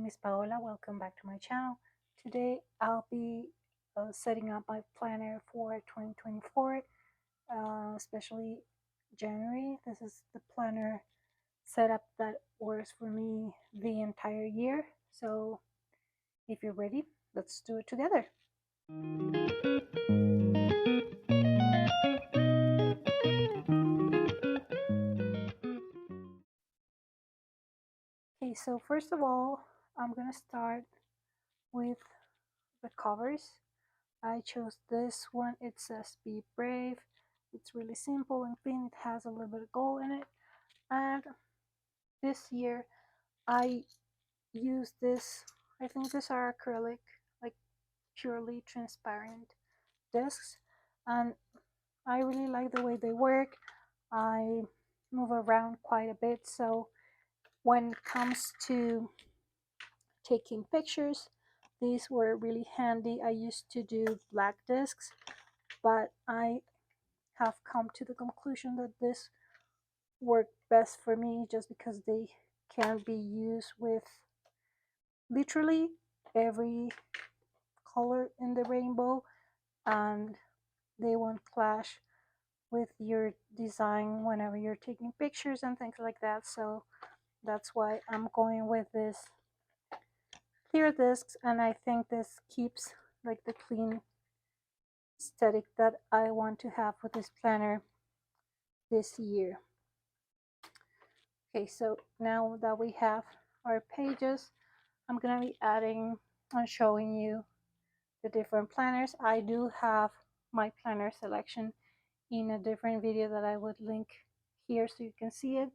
is Paola. Welcome back to my channel. Today I'll be setting up my planner for 2024, especially January. This is the planner setup that works for me the entire year. So if you're ready, let's do it together. Okay, so first of all, I'm gonna start with the covers. I chose this one. It says Be Brave. It's really simple and clean. It has a little bit of gold in it. And this year I use this, I think these are acrylic, like purely transparent discs. And I really like the way they work. I move around quite a bit. So when it comes to taking pictures, these were really handy. I used to do black discs, but I have come to the conclusion that this worked best for me just because they can be used with literally every color in the rainbow and they won't clash with your design whenever you're taking pictures and things like that. So that's why I'm going with this clear discs, and I think this keeps like the clean aesthetic that I want to have with this planner this year. Okay, so now that we have our pages, I'm gonna be adding and showing you the different planners. I do have my planner selection in a different video that I would link here so you can see it,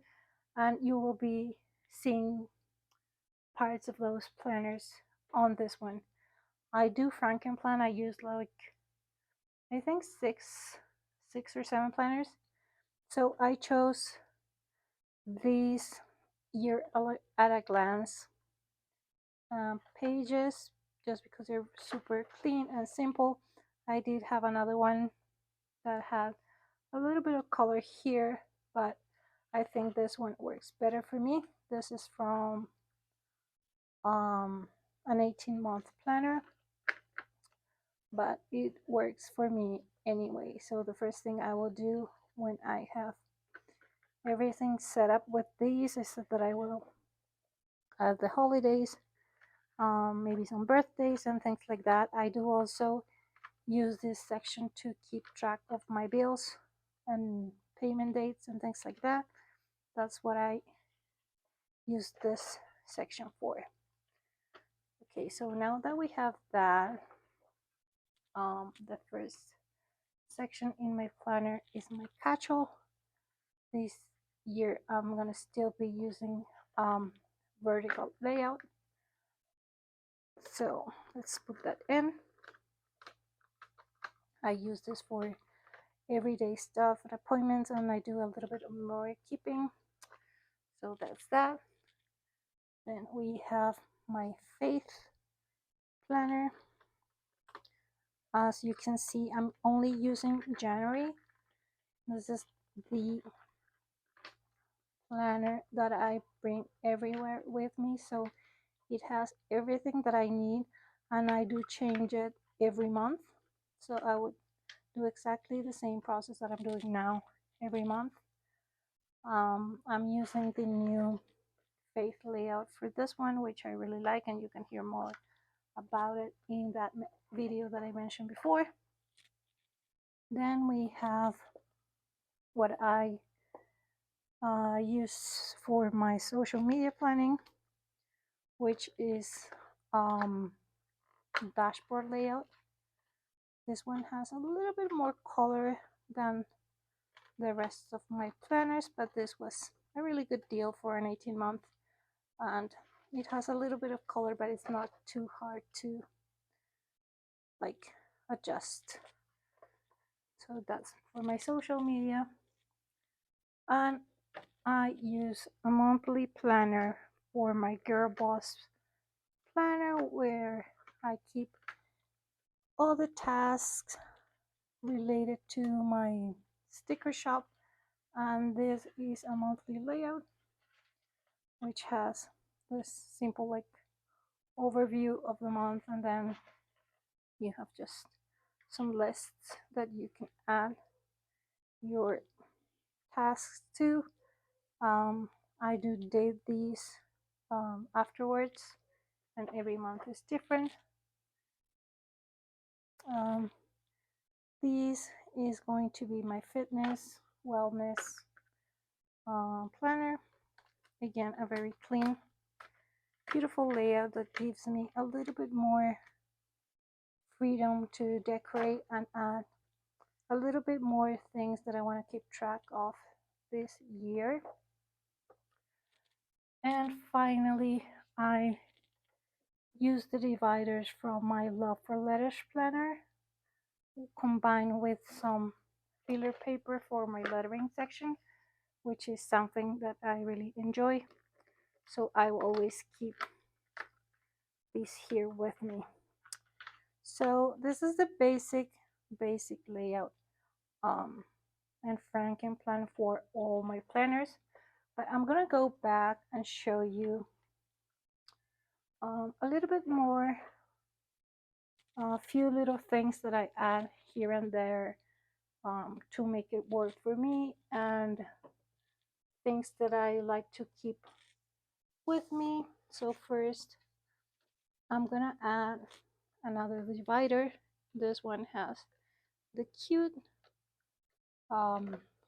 and you will be seeing parts of those planners on this one. I do Frankenplan. I use like I think six or seven planners. So I chose these year at a glance pages just because they're super clean and simple. I did have another one that had a little bit of color here, but I think this one works better for me. This is from an 18-month planner, but it works for me anyway. So the first thing I will do when I have everything set up with these is that I will add the holidays, maybe some birthdays and things like that. I do also use this section to keep track of my bills and payment dates and things like that. That's what I use this section for. Okay, so now that we have that, the first section in my planner is my catch-all. This year I'm gonna still be using vertical layout. So let's put that in. I use this for everyday stuff and appointments, and I do a little bit of memory keeping. So that's that. Then we have my faith planner. As you can see, I'm only using January. This is the planner that I bring everywhere with me, so it has everything that I need, and I do change it every month. So I would do exactly the same process that I'm doing now every month. I'm using the new faith layout for this one, which I really like, and you can hear more about it in that video that I mentioned before. Then we have what I use for my social media planning, which is dashboard layout. This one has a little bit more color than the rest of my planners, but this was a really good deal for an 18-month, and it has a little bit of color, but it's not too hard to like adjust. So that's for my social media. And I use a monthly planner for my Girl Boss planner, where I keep all the tasks related to my sticker shop, and this is a monthly layout which has this simple like overview of the month, and then you have just some lists that you can add your tasks to. Um, I do date these afterwards, and every month is different. Um, these is going to be my fitness, wellness planner. Again, a very clean, beautiful layout that gives me a little bit more freedom to decorate and add a little bit more things that I want to keep track of this year. And finally, I use the dividers from my Love for Letters planner combined with some filler paper for my lettering section, which is something that I really enjoy. So I will always keep these here with me. So this is the basic layout and Frankenplan for all my planners. But I'm gonna go back and show you a little bit more, a few little things that I add here and there to make it work for me, and things that I like to keep with me. So first, I'm gonna add another divider. This one has the cute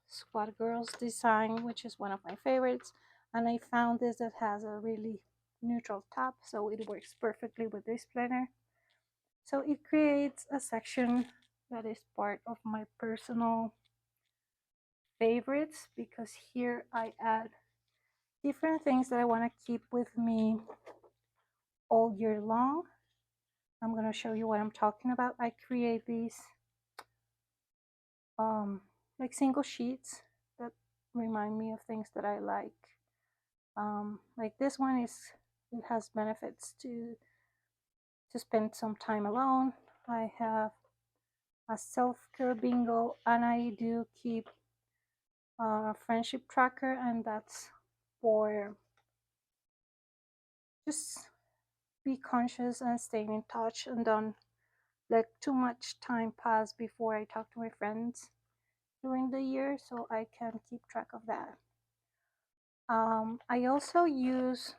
Squad Girls design, which is one of my favorites, and I found this that has a really neutral top, so it works perfectly with this planner. So it creates a section that is part of my personal favorites, because here I add different things that I want to keep with me all year long. I'm going to show you what I'm talking about. I create these like single sheets that remind me of things that I like. Like this one it has benefits to spend some time alone. I have a self-care bingo, and I do keep a friendship tracker, and that's for just be conscious and staying in touch and don't let too much time pass before I talk to my friends during the year, so I can keep track of that. I also use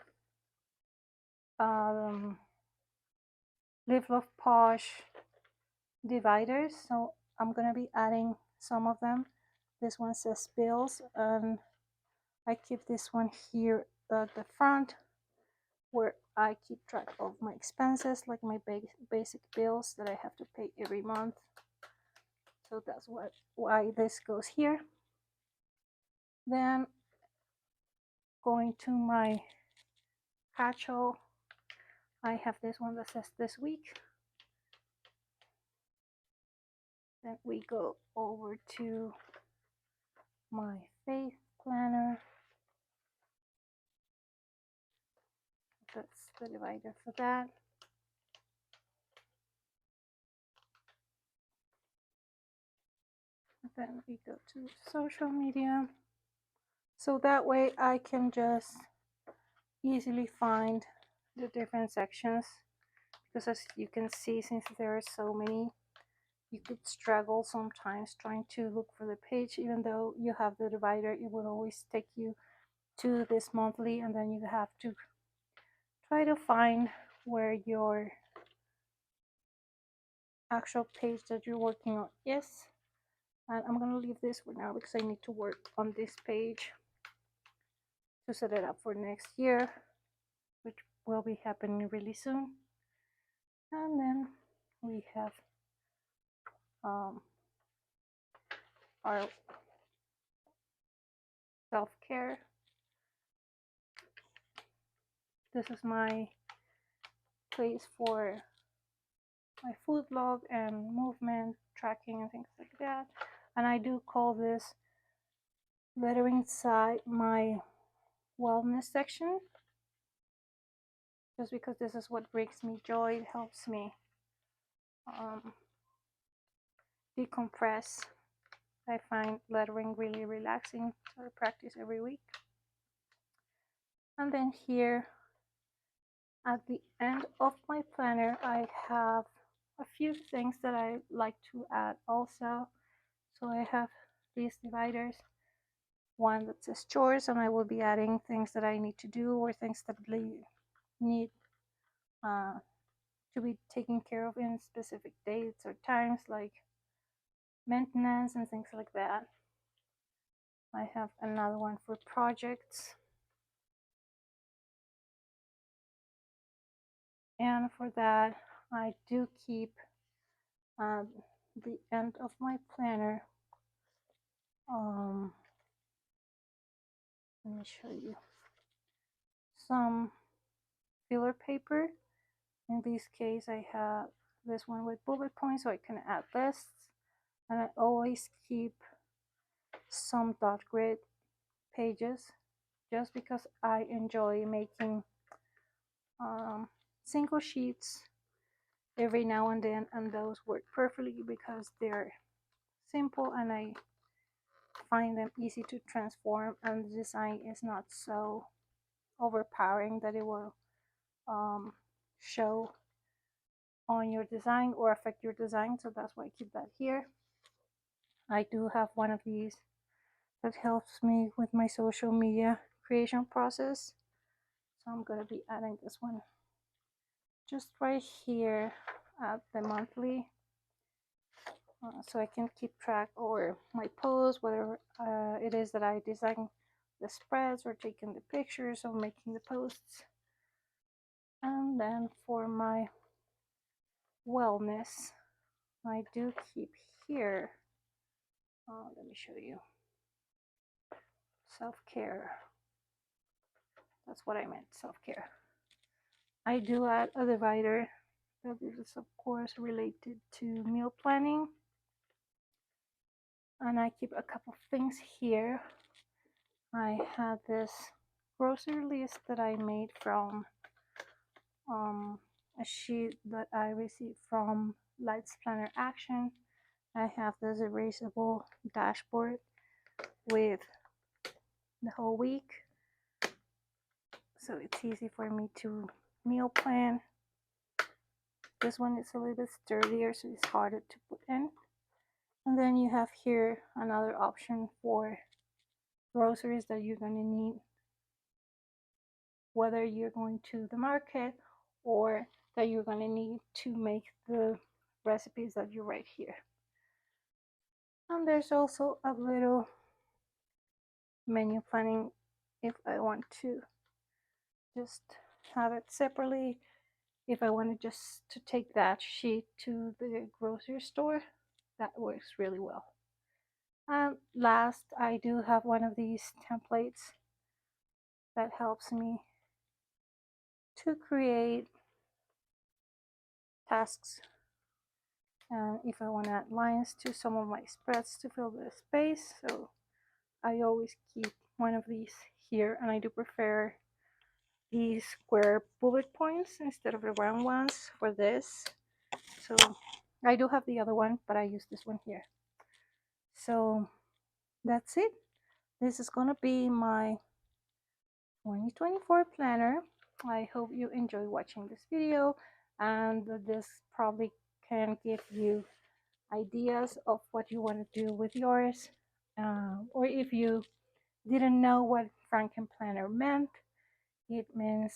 Live Love Posh dividers, so I'm gonna be adding some of them. This one says bills, and I keep this one here at the front where I keep track of my expenses, like my basic bills that I have to pay every month. So that's why this goes here. Then going to my catch-all, I have this one that says this week. Then we go over to my faith planner. That's the divider for that. Then we go to social media. So that way I can just easily find the different sections, because as you can see, since there are so many, you could struggle sometimes trying to look for the page. Even though you have the divider, it will always take you to this monthly, and then you have to try to find where your actual page that you're working on is. And I'm gonna leave this for now because I need to work on this page to set it up for next year, which will be happening really soon. And then we have our self-care. This is my place for my food log and movement tracking and things like that. And I do call this lettering side my wellness section, just because this is what brings me joy. It helps me decompress. I find lettering really relaxing, so I practice every week. And then here At the end of my planner, I have a few things that I like to add also. So I have these dividers, one that says chores, and I will be adding things that I need to do or things that need uh, to be taken care of in specific dates or times, like maintenance and things like that. I have another one for projects. And for that, I do keep the end of my planner. Let me show you some filler paper. In this case, I have this one with bullet points so I can add lists. And I always keep some dot grid pages just because I enjoy making single sheets every now and then, and those work perfectly because they're simple and I find them easy to transform, and the design is not so overpowering that it will show on your design or affect your design. So that's why I keep that here. I do have one of these that helps me with my social media creation process, so I'm going to be adding this one just right here at the monthly, so I can keep track or my posts, whether it is that I design the spreads or taking the pictures or making the posts. And then for my wellness, I do keep here, let me show you, self-care. That's what I meant, self-care. I do add a divider that is of course related to meal planning, and I keep a couple things here. I have this grocery list that I made from a sheet that I received from Lights Planner Action. I have this erasable dashboard with the whole week, so it's easy for me to meal plan. This one is a little bit sturdier, so it's harder to put in. And then you have here another option for groceries that you're going to need, whether you're going to the market or that you're going to need to make the recipes that you write here. And there's also a little menu planning if I want to just have it separately. If I wanted just to take that sheet to the grocery store, that works really well. And last, I do have one of these templates that helps me to create tasks. And if I want to add lines to some of my spreads to fill the space, so I always keep one of these here, and I do prefer these square bullet points instead of the round ones for this. So I do have the other one, but I use this one here. So that's it. This is gonna be my 2024 planner. I hope you enjoy watching this video, and this probably can give you ideas of what you want to do with yours, or if you didn't know what Frankenplanner meant, it means,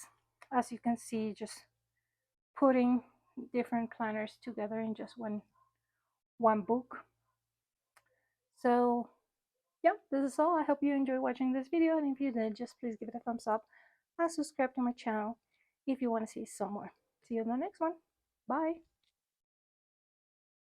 as you can see, just putting different planners together in just one book. So yeah, this is all. I hope you enjoyed watching this video, and if you did, just please give it a thumbs up and subscribe to my channel if you want to see some more. See you in the next one. Bye.